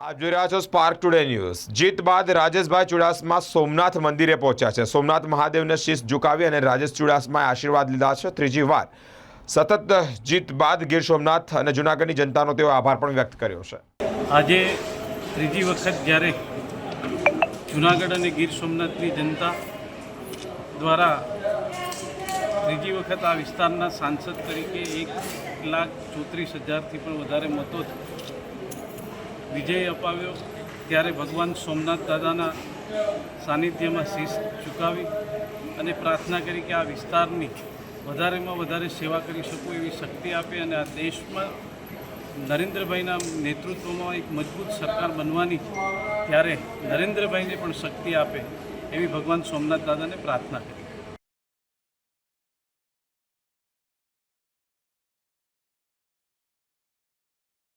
આપ જોઈ રહ્યા છો સ્પાર્ક ટુડે ન્યૂઝ। જીત બાદ રાજેશભાઈ ચુડાસમા સોમનાથ મંદિરે પહોંચ્યા છે। સોમનાથ મહાદેવને શીશ ઝુકાવી અને રાજેશ ચુડાસમાએ આશીર્વાદ લીધા છે। ત્રીજી વાર સતત જીત બાદ ગીર સોમનાથ અને જૂનાગઢની જનતાનો તેઓ આભાર પણ વ્યક્ત કર્યો છે। આજે ત્રીજી વખત જ્યારે જૂનાગઢ અને ગીર સોમનાથની જનતા દ્વારા ત્રીજી વખત આ વિસ્તારના સાંસદ તરીકે 1,34,000થી પણ વધારે મતોથી વિજય અપાવ્યો, ત્યારે ભગવાન સોમનાથ દાદાના સાનિધ્યમાં શીશ ઝુકાવી અને પ્રાર્થના કરી કે આ વિસ્તારની વધારેમાં વધારે સેવા કરી શકું એવી શક્તિ આપે અને આ દેશમાં નરેન્દ્રભાઈના નેતૃત્વમાં એક મજબૂત સરકાર બનવાની ત્યારે નરેન્દ્રભાઈને પણ શક્તિ આપે એવી ભગવાન સોમનાથ દાદાને પ્રાર્થના કરી।